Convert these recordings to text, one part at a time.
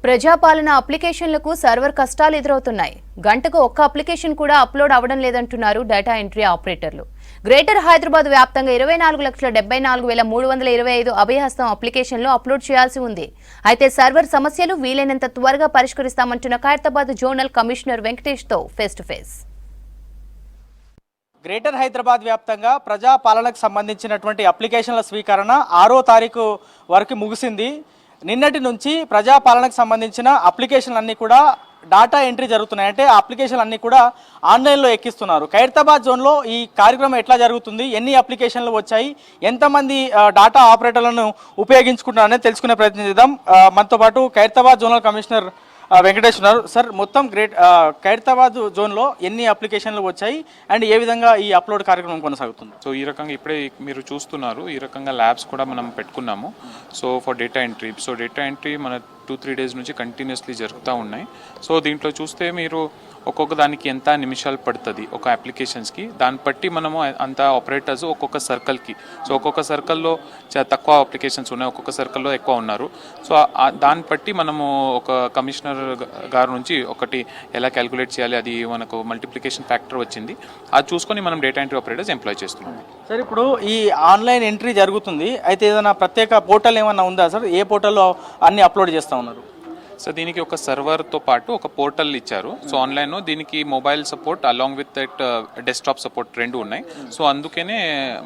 ప్రజాపాలన అప్లికేషన్లకు server కష్టాలు ఎదురవుతున్నాయి. గంటకు ఒక్క అప్లికేషన్ కూడా అప్లోడ్ అవ్వడం లేదంటున్నారు డేటా ఎంట్రీ ఆపరేటర్లు. గ్రేటర్ హైదరాబాద్ వ్యాప్తంగా 24,74,325 అభయహస్తం అప్లికేషన్లు అప్లోడ్ చేయాల్సి ఉంది. అయితే సర్వర్ సమస్యలు వీలైనంత త్వరగా పరిష్కరిస్తామంటున్న ఖైరతాబాద్ జోనల్ కమిషనర్ వెంకటేష్తో face to face. Greater Hyderabad వ్యాప్తంగా ప్రజాపాలనకు సంబంధించినటువంటి అప్లికేషన్ల స్వీకరణ 6వ తారీఖు వరకు ముగిసింది. నిన్నటి నుంచి ప్రజాపాలనకు సంబంధించిన అప్లికేషన్లు అన్నీ కూడా డాటా ఎంట్రీ జరుగుతున్నాయి. అంటే ఆ అప్లికేషన్లు అన్నీ కూడా ఆన్లైన్లో ఎక్కిస్తున్నారు. ఖైరతాబాద్ జోన్లో ఈ కార్యక్రమం ఎట్లా జరుగుతుంది, ఎన్ని అప్లికేషన్లు వచ్చాయి, ఎంతమంది డాటా ఆపరేటర్లను ఉపయోగించుకుంటున్నారని తెలుసుకునే ప్రయత్నం చేద్దాం. మనతో పాటు ఖైరతాబాద్ జోనల్ కమిషనర్ వెంకటేష్ ఉన్నారు. సార్, మొత్తం ఖైరతాబాద్ జోన్లో ఎన్ని అప్లికేషన్లు వచ్చాయి అండ్ ఏ విధంగా ఈ అప్లోడ్ కార్యక్రమం కొనసాగుతుంది? సో ఈ రకంగా ఇప్పుడే మీరు చూస్తున్నారు, ఈ రకంగా ల్యాబ్స్ కూడా మనం పెట్టుకున్నాము. So for data entry, data entry మన 2-3 డేస్ నుంచి కంటిన్యూస్లీ జరుగుతూ ఉన్నాయి. సో దీంట్లో చూస్తే మీరు ఒక్కొక్క దానికి ఎంత నిమిషాలు పడుతుంది ఒక అప్లికేషన్స్కి, దాన్ని బట్టి మనము అంత ఆపరేటర్స్ ఒక్కొక్క సర్కిల్కి, సో ఒక్కొక్క సర్కిల్లో తక్కువ అప్లికేషన్స్ ఉన్నాయి, ఒక్కొక్క సర్కిల్లో ఎక్కువ ఉన్నారు. సో దాన్ని బట్టి మనము ఒక కమిషనర్ గారి నుంచి ఒకటి ఎలా క్యాలిక్యులేట్ చేయాలి, అది మనకు మల్టిప్లికేషన్ ఫ్యాక్టర్ వచ్చింది, అది చూసుకొని మనం డేటా ఎంట్రీ ఆపరేటర్స్ ఎంప్లాయ్ చేస్తున్నాం. సార్, ఇప్పుడు ఈ ఆన్లైన్ ఎంట్రీ జరుగుతుంది, అయితే ఏదైనా ప్రత్యేక పోర్టల్ ఏమన్నా ఉందా సార్? ఏ పోర్టల్లో అన్ని అప్లోడ్ చేస్తూ ఉన్నారు? సో దీనికి ఒక సర్వర్తో పాటు ఒక పోర్టల్ ఇచ్చారు. సో ఆన్లైన్ దీనికి mobile support along with that desktop support రెండు ఉన్నాయి. సో అందుకనే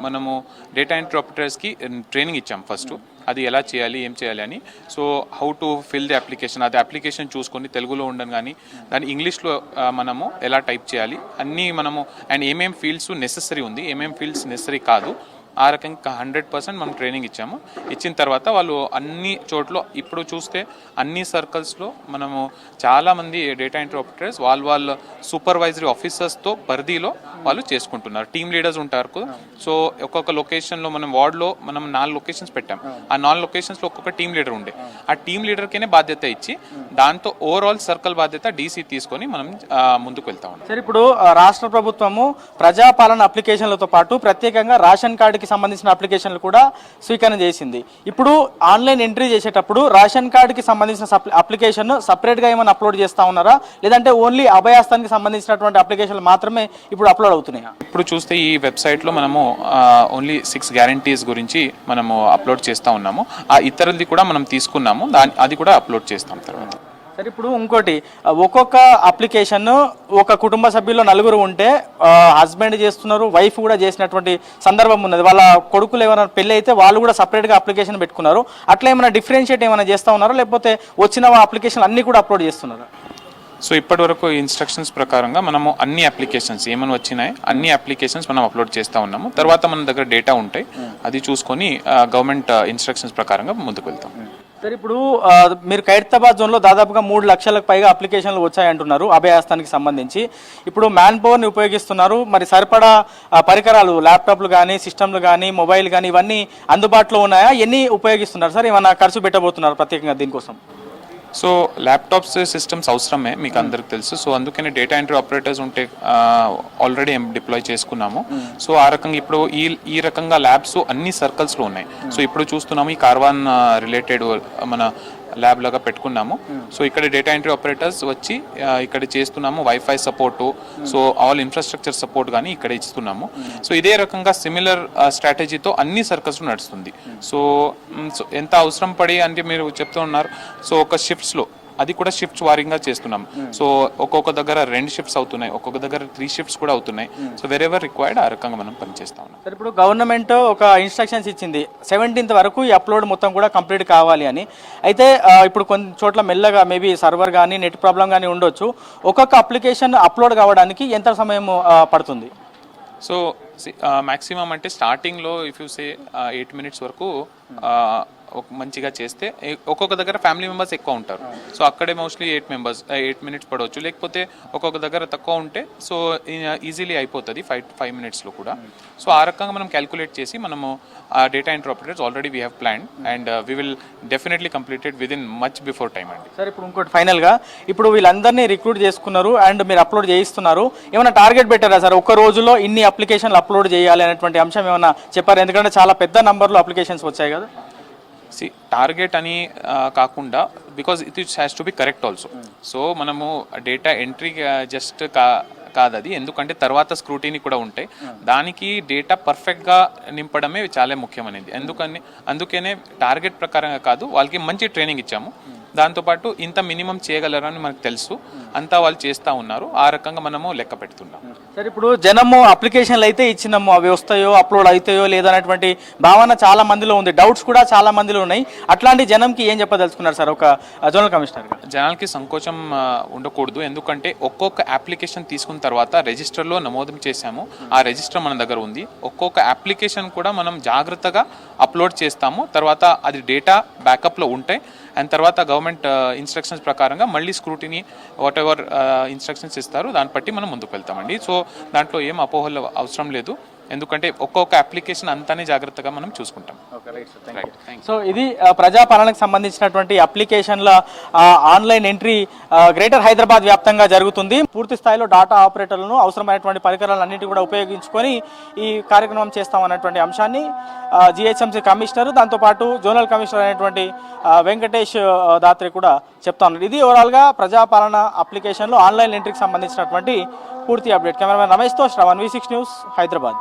మనము డేటా ఎంట్రీ ఆపరేటర్స్కి ట్రైనింగ్ ఇచ్చాం ఫస్ట్, అది ఎలా చేయాలి, ఏం చేయాలి అని. So how to fill the application, అది అప్లికేషన్ చూసుకొని తెలుగులో ఉండను కానీ దాన్ని ఇంగ్లీష్లో మనము ఎలా టైప్ చేయాలి అన్నీ మనము, అండ్ ఏమేం ఫీల్డ్స్ నెసెసరీ ఉంది, ఏమేం ఫీల్డ్స్ నెసెసరీ కాదు, ఆ రకంగా 100% మనం ట్రైనింగ్ ఇచ్చాము. ఇచ్చిన తర్వాత వాళ్ళు అన్ని చోట్ల ఇప్పుడు చూస్తే అన్ని సర్కిల్స్లో మనము చాలామంది డేటా ఎంట్రీ ఆపరేటర్స్ వాళ్ళ సూపర్వైజరీ ఆఫీసర్స్తో పరిధిలో వాళ్ళు చేసుకుంటున్నారు. టీమ్ లీడర్స్ ఉంటారు. సో ఒక్కొక్క లొకేషన్లో మనం వార్డ్లో మనం 4 లొకేషన్స్ పెట్టాం. ఆ 4 లొకేషన్స్లో ఒక్కొక్క టీమ్ లీడర్ ఉండే, ఆ టీమ్ లీడర్కేనే బాధ్యత ఇచ్చి దాంతో ఓవరాల్ సర్కిల్ బాధ్యత డీసీ తీసుకొని మనం ముందుకు వెళ్తా ఉన్నాం. సార్, ఇప్పుడు రాష్ట్ర ప్రభుత్వము ప్రజాపాలన అప్లికేషన్లతో పాటు ప్రత్యేకంగా రేషన్ కార్డుకి సంబంధించిన అప్లికేషన్లు కూడా స్వీకరణ చేసింది. ఇప్పుడు ఆన్లైన్ ఎంట్రీ చేసేటప్పుడు రేషన్ కార్డుకి సంబంధించిన అప్లికేషన్ సపరేట్గా ఏమైనా అప్లోడ్ చేస్తూ ఉన్నారా, లేదంటే ఓన్లీ అభయహస్తానికి సంబంధించినటువంటి అప్లికేషన్లు మాత్రమే ఇప్పుడు అప్లోడ్ అవుతున్నాయి? ఇప్పుడు చూస్తే ఈ వెబ్సైట్లో మనము ఓన్లీ 6 గ్యారంటీస్ గురించి మనము అప్లోడ్ చేస్తూ ఉన్నాము. ఆ ఇతరులది కూడా మనం తీసుకున్నాము, అది కూడా అప్లోడ్ చేస్తాం తర్వాత. సరే, ఇప్పుడు ఇంకోటి, ఒక్కొక్క అప్లికేషన్ ఒక కుటుంబ సభ్యుల్లో 4 ఉంటే హస్బెండ్ చేస్తున్నారు, వైఫ్ కూడా చేసినటువంటి సందర్భం ఉన్నది. వాళ్ళ కొడుకులు ఏమైనా పెళ్ళి అయితే వాళ్ళు కూడా సపరేట్గా అప్లికేషన్ పెట్టుకున్నారు. అట్లా ఏమైనా డిఫరెన్షియేట్ ఏమైనా చేస్తూ ఉన్నారా, లేకపోతే వచ్చిన అప్లికేషన్ అన్నీ కూడా అప్లోడ్ చేస్తున్నారా? సో ఇప్పటి వరకు ఇన్స్ట్రక్షన్స్ ప్రకారంగా మనము అన్ని అప్లికేషన్స్ ఏమైనా వచ్చినాయి అన్ని అప్లికేషన్స్ మనం అప్లోడ్ చేస్తూ ఉన్నాము. తర్వాత మన దగ్గర డేటా ఉంటాయి, అది చూసుకొని గవర్నమెంట్ ఇన్స్ట్రక్షన్స్ ప్రకారంగా ముందుకు వెళ్తాం. సరే, ఇప్పుడు మీరు ఖైరతాబాద్ జోన్లో దాదాపుగా 3 లక్షలకు పైగా అప్లికేషన్లు వచ్చాయంటున్నారు అభయహస్తానికి సంబంధించి. ఇప్పుడు మ్యాన్ పవర్ని ఉపయోగిస్తున్నారు, మరి సరిపడా పరికరాలు, ల్యాప్టాప్లు కానీ, సిస్టమ్లు కానీ, మొబైల్ కానీ ఇవన్నీ అందుబాటులో ఉన్నాయా? ఎన్ని ఉపయోగిస్తున్నారు సార్? ఏమైనా ఖర్చు పెట్టబోతున్నారు ప్రత్యేకంగా దీనికోసం? సో ల్యాప్టాప్స్ సిస్టమ్స్ అవసరమే, మీకు అందరికి తెలుసు. సో అందుకని డేటా ఎంట్రీ ఆపరేటర్స్ ఉంటే ఆల్రెడీ డిప్లాయ్ చేసుకున్నాము. సో ఆ రకంగా ఇప్పుడు ఈ రకంగా ల్యాబ్స్ అన్ని సర్కిల్స్లో ఉన్నాయి. సో ఇప్పుడు చూస్తున్నాము ఈ కార్వాన్ రిలేటెడ్ మన ల్యాబ్ లాగా పెట్టుకున్నాము. సో ఇక్కడ డేటా ఎంట్రీ ఆపరేటర్స్ వచ్చి ఇక్కడ చేస్తున్నాము. Wifi support, so all infrastructure support కానీ ఇక్కడ ఇస్తున్నాము. సో ఇదే రకంగా సిమిలర్ స్ట్రాటజీతో అన్ని సర్కిల్స్లో నడుస్తుంది. సో ఎంత అవసరం పడి అంటే మీరు చెప్తూ ఉన్నారు. సో ఒక షిఫ్ట్స్లో అది కూడా షిఫ్ట్స్ వారీగా చేస్తున్నాం. సో ఒక్కొక్క దగ్గర 2 షిఫ్ట్స్ అవుతున్నాయి, ఒక్కొక్క దగ్గర 3 షిఫ్ట్స్ కూడా అవుతున్నాయి. సో వెరెవర్ రిక్వైర్డ్ ఆ రకంగా మనం పనిచేస్తా ఉన్నాం. సార్, ఇప్పుడు గవర్నమెంట్ ఒక ఇన్స్ట్రక్షన్స్ ఇచ్చింది 17th వరకు ఈ అప్లోడ్ మొత్తం కూడా కంప్లీట్ కావాలి అని. అయితే ఇప్పుడు కొన్ని చోట్ల మెల్లగా మేబీ సర్వర్ కానీ నెట్ ప్రాబ్లం కానీ ఉండొచ్చు. ఒక్కొక్క అప్లికేషన్ అప్లోడ్ కావడానికి ఎంత సమయం పడుతుంది? సో మ్యాక్సిమం అంటే స్టార్టింగ్లో ఇఫ్ యూ సే 8 minutes వరకు మంచిగా చేస్తే, ఒక్కొక్క దగ్గర ఫ్యామిలీ మెంబర్స్ ఎక్కువ ఉంటారు. సో అక్కడే మోస్ట్లీ 8 minutes పడవచ్చు. లేకపోతే ఒక్కొక్క దగ్గర తక్కువ ఉంటే సో ఈజీలీ అయిపోతుంది 5 minutesలో కూడా. సో ఆ రకంగా మనం క్యాల్కులేట్ చేసి మనము data entry operators already we have plan and we will definitely completed within much before time అండి. సార్, ఇప్పుడు ఇంకోటి ఫైనల్గా, ఇప్పుడు వీళ్ళందరినీ రిక్రూట్ చేసుకున్నారు అండ్ మీరు అప్లోడ్ చేయిస్తున్నారు. ఏమైనా టార్గెట్ పెట్టారా సార్? ఒక్క రోజులో ఇన్ని అప్లికేషన్లు అప్లోడ్ చేయాలి అనేటువంటి అంశం ఏమైనా చెప్పారు? ఎందుకంటే చాలా పెద్ద నంబర్లో అప్లికేషన్స్ వచ్చాయి కదా. టార్గెట్ అని కాకుండా because it has to be correct also. So మనము డేటా ఎంట్రీ జస్ట్ కాదు అది, ఎందుకంటే తర్వాత స్క్రూటీని కూడా ఉంటాయి. దానికి డేటా పర్ఫెక్ట్గా నింపడమే చాలా ముఖ్యమైనది. అందుకనే టార్గెట్ ప్రకారంగా కాదు, వాళ్ళకి మంచి ట్రైనింగ్ ఇచ్చాము. దాంతోపాటు ఇంత మినిమం చేయగలరని మనకు తెలుసు, అంతా వాళ్ళు చేస్తూ ఉన్నారు. ఆ రకంగా మనము లెక్క పెడుతున్నాం. సరే, ఇప్పుడు జనము అప్లికేషన్లు అయితే ఇచ్చినాము, అవి వస్తాయో అప్లోడ్ అవుతాయో లేదనేటువంటి భావన చాలా మందిలో ఉంది, డౌట్స్ కూడా చాలా మందిలో ఉన్నాయి. అట్లాంటి జనంకి ఏం చెప్పదలుచుకున్నారు సార్ ఒక జోనల్ కమిషనర్? జనాలకి సంకోచం ఉండకూడదు, ఎందుకంటే ఒక్కొక్క అప్లికేషన్ తీసుకున్న తర్వాత రిజిస్టర్లో నమోదు చేశాము. ఆ రిజిస్టర్ మన దగ్గర ఉంది. ఒక్కొక్క అప్లికేషన్ కూడా మనం జాగ్రత్తగా అప్లోడ్ చేస్తాము. తర్వాత అది డేటా బ్యాకప్లో ఉంటాయి. అండ్ తర్వాత గవర్నమెంట్ ఇన్స్ట్రక్షన్స్ ప్రకారంగా మళ్ళీ స్క్రూటినీ వాట్ ఎవర్ ఇన్స్ట్రక్షన్స్ ఇస్తారు, దాన్ని బట్టి మనం ముందుకు వెళ్తామండి. సో దాంట్లో ఏం అపోహలు అవసరం లేదు, ఎందుకంటే ఒక్కొక్క అప్లికేషన్ అంతానే జాగ్రత్తగా మనం చూసుకుంటాం. సో ఇది ప్రజాపాలనకు సంబంధించినటువంటి అప్లికేషన్ల ఆన్లైన్ ఎంట్రీ గ్రేటర్ హైదరాబాద్ వ్యాప్తంగా జరుగుతుంది. పూర్తి స్థాయిలో డాటా ఆపరేటర్లను అవసరమైనటువంటి పరికరాలన్నింటి కూడా ఉపయోగించుకొని ఈ కార్యక్రమం చేస్తామన్నటువంటి అంశాన్ని జిహెచ్ఎంసీ కమిషనర్, దాంతోపాటు జోనల్ కమిషనర్ అయినటువంటి వెంకటేష్ దాత్రే కూడా చెప్తా ఉన్నారు. ఇది ఓవరాల్గా ప్రజాపాలన అప్లికేషన్లో ఆన్లైన్ ఎంట్రీకి సంబంధించినటువంటి పూర్తి అప్డేట్. కెమెరామెన్ రమేష్తో శ్రవణ్, V6 న్యూస్, హైదరాబాద్.